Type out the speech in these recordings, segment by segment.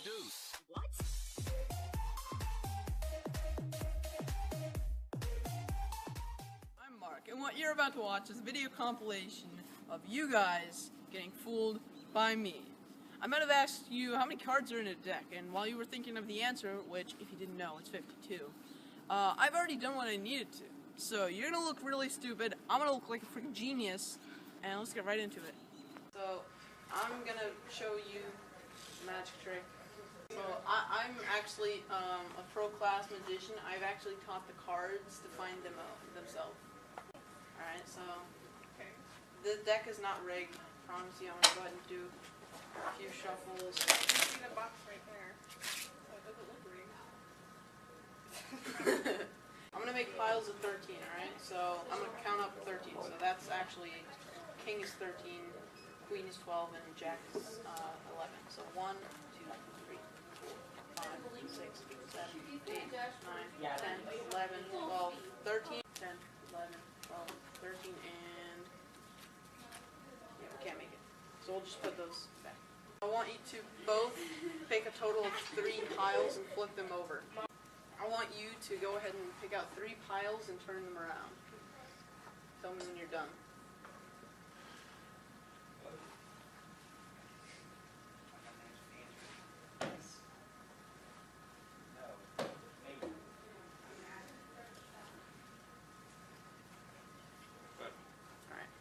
Produce. What? I'm Mark, and what you're about to watch is a video compilation of you guys getting fooled by me. I might have asked you how many cards are in a deck, and while you were thinking of the answer, which, if you didn't know, it's 52, I've already done what I needed to. So you're going to look really stupid, I'm going to look like a freaking genius, and let's get right into it. So, I'm going to show you a magic trick. So, I'm actually a pro-class magician. I've actually taught the cards to find them themselves. Alright, so, the deck is not rigged. I promise you, I'm going to go ahead and do a few shuffles. You can see the box right there, so it doesn't look rigged. I'm going to make piles of 13, alright? So, I'm going to count up 13. So that's actually, King is 13, Queen is 12, and Jack is 11. So 1, 2, 3, 4, 5, 6, 7, 8, 9, 10, 11, 12, 13, 10, 11, 12, 13, and yeah, we can't make it. So we'll just put those back. I want you to both pick a total of 3 piles and flip them over. I want you to go ahead and pick out 3 piles and turn them around. Tell me when you're done. Alright.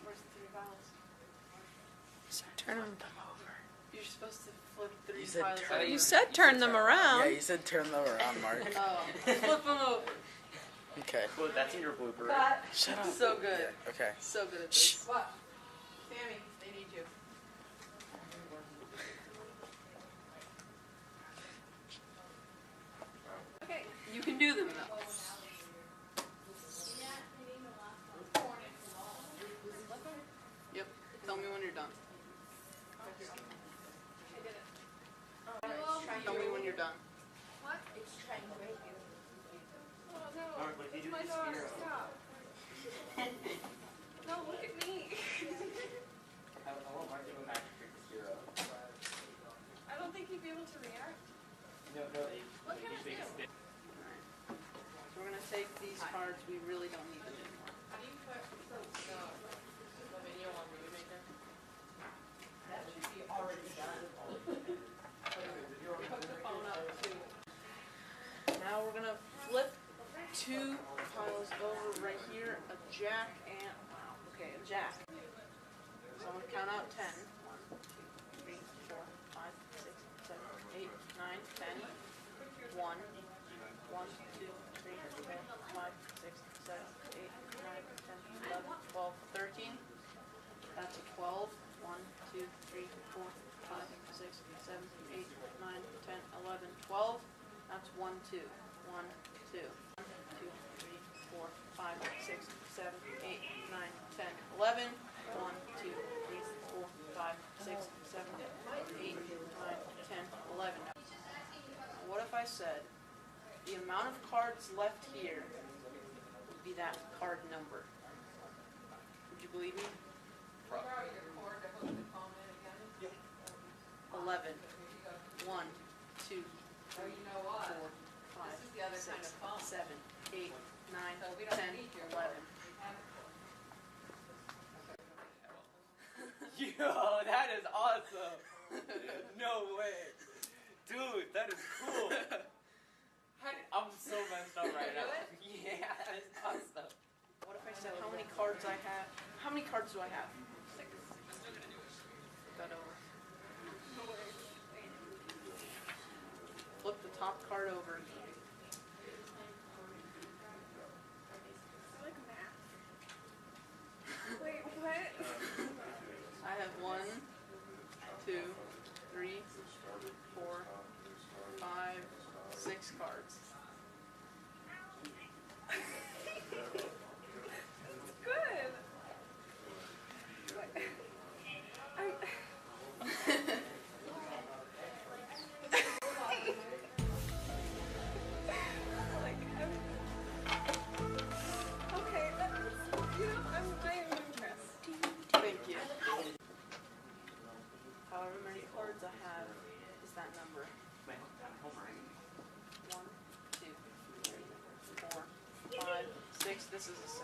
Where's the 3 piles? Turn them over. You're supposed to flip 3 You said piles turn- over. You said turn them around. Yeah, you said turn them around, Mark. Oh, flip them over. Okay. Well, that's in your blooper. Shut up. So good. Yeah, okay. So good at this. What? Sammy, they need you. Okay, you can do them though. Yep, tell me when you're done. Tell me when you're done. What? It's trying to break you. Oh no. Alright, what if you do My this dog, zero? stop. No, look at me. I won't mark you a magic trick to zero. I don't think he'd be able to react. No, they What can I usually do? stick. Alright. So we're gonna take these cards, we really don't need them anymore. How do you put the video on movie maker? That should be already done. Hook the phone up too. Now we're gonna flip 2 piles over right here, a jack and, wow, okay, a jack. So I'm gonna count out 10. 1, 2, 3, 4, 5, 6, 7, 8, 9, 10. 1, 1, 2, 3, 4, 5, 6, 7, 8, 9, 10, 11, 12, 13. That's a 12. 1, 2, 3, 4, 5, 6, 7, 8, 9, 10, 11, 12. That's 1, 2. 1, 2. 1, 2, 3, 4, 5, 6, 7, 8, 9, 10, 11. 1, 2, 3, 4, 5, 6, 7, 8, 9, 10, 11. Now, what if I said the amount of cards left here would be that card number? Would you believe me? 11. 1, 2, 3, 4, 5, 6, 7, 8, 9, 10, 11. Yo, that is awesome! No way! Dude, that is cool! I'm so messed up right now. Yeah, that is awesome. What if I said how many cards I have? How many cards do I have? 6. Flip that over. Flip the top card over. I like math. Wait, what? I have 1, 2, 3, 4, 5, 6 cards. Good. Okay, I am impressed. however many cards I have is that number. 1, 2, 3, 4, 5, 6. This is a 6.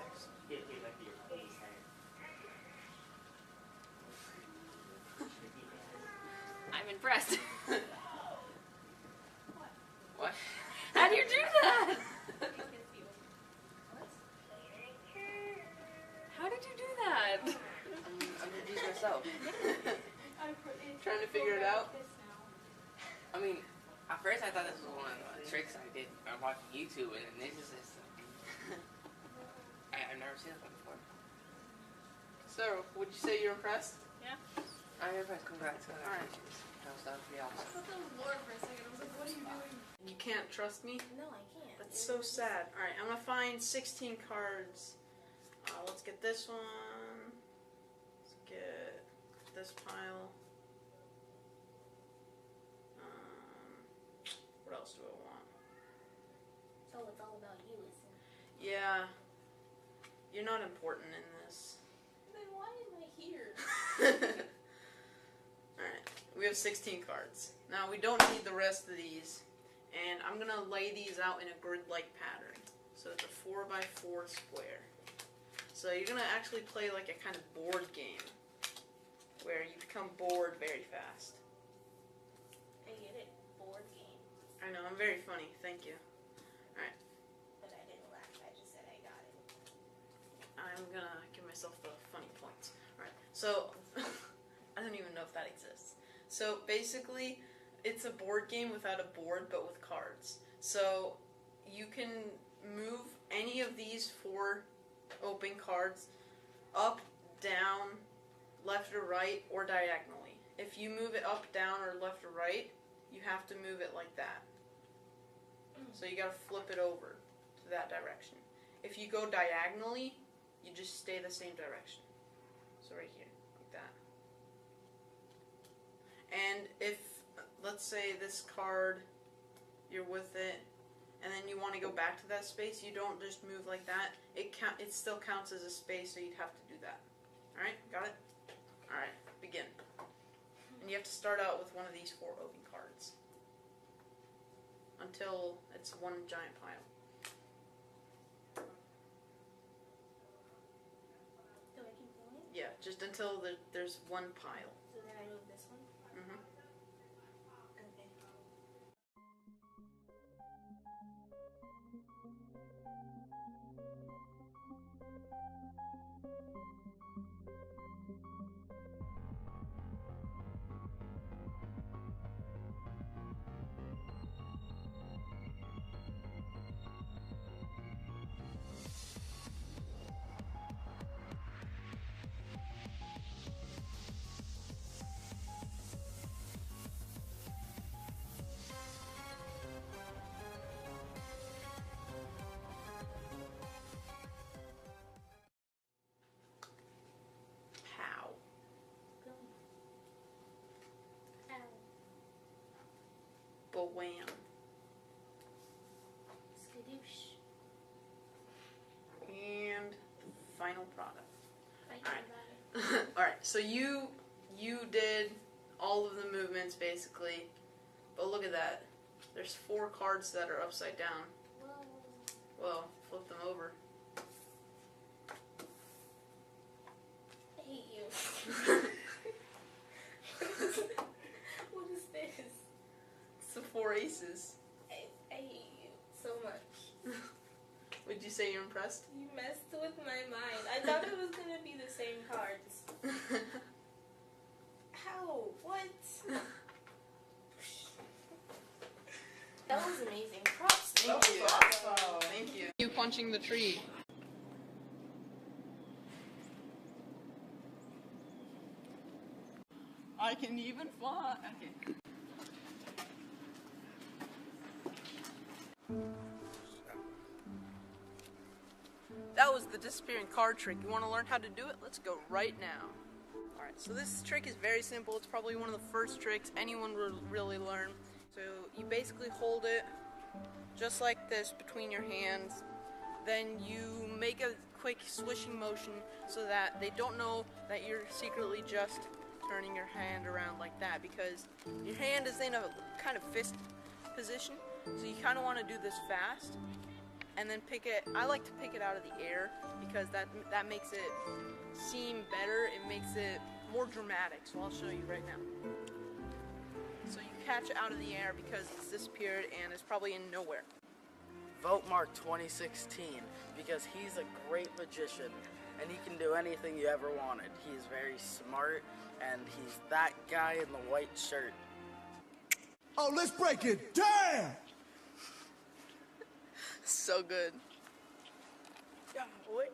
I'm impressed. What? How do you do that? How did you do that? I'm confused myself. Trying to figure it out. I mean, at first I thought this was one of the tricks I did. I watched YouTube, and then this is just. I've never seen this one before. So, would you say you're impressed? Yeah. I'm impressed. Congrats. Alright. That was pretty I awesome. thought that was Laura for a second. I was like, what are you doing? You can't trust me? No, I can't. That's so sad. Alright, I'm gonna find 16 cards. Let's get this one. Let's get this pile. What else do I want? So it's all about you, isn't it? Yeah. You're not important in this. Then why am I here? Alright, we have 16 cards. Now we don't need the rest of these. And I'm gonna lay these out in a grid-like pattern. So it's a 4x4 square. So you're gonna actually play like a kind of board game. Where you become bored very fast. I get it. Board game. I know, I'm very funny. Thank you. Alright, But I didn't laugh. I just said I got it. I'm gonna give myself the funny points. Alright, so I don't even know if that exists. So basically, it's a board game without a board, but with cards. So you can move any of these 4 open cards up, down, left or right, or diagonally. If you move it up, down, or left or right, you have to move it like that. So you gotta flip it over to that direction. If you go diagonally, you just stay the same direction. So right here, like that. And if, let's say this card, you're with it, and then you want to go back to that space, you don't just move like that. It still counts as a space, so you'd have to do that. Alright, got it? Alright, begin. And you have to start out with one of these 4 open cards. Until it's one giant pile. Do I keep going? Yeah, just until there's one pile. So then I move this one? Mm-hmm. Okay. Pow. Go. Ow. Ba-wham. Skadoosh. And final product. I Alright. got it. Alright, so you did all of the movements basically, but look at that. There's 4 cards that are upside down. Whoa. Well, flip them over. I hate you. What is this? It's the 4 aces. I hate you so much. Would you say you're impressed? You messed with my mind. I thought it was gonna be the same cards. How? What? That was amazing. Props to Thank you. Awesome. Thank you. You punching the tree. I can even fly. Okay. That was the disappearing card trick. You want to learn how to do it? Let's go right now. Alright, so this trick is very simple. It's probably one of the first tricks anyone will really learn. So you basically hold it just like this between your hands. Then you make a quick swishing motion so that they don't know that you're secretly just turning your hand around like that, because your hand is in a kind of fist position, so you kind of want to do this fast, and then pick it. I like to pick it out of the air because that makes it seem better. It makes it more dramatic. So I'll show you right now. So you catch it out of the air because it's disappeared and it's probably in nowhere. Vote Mark 2016 because he's a great magician and he can do anything you ever wanted. He's very smart and he's that guy in the white shirt. Oh, let's break it down! So good. Yeah, wait.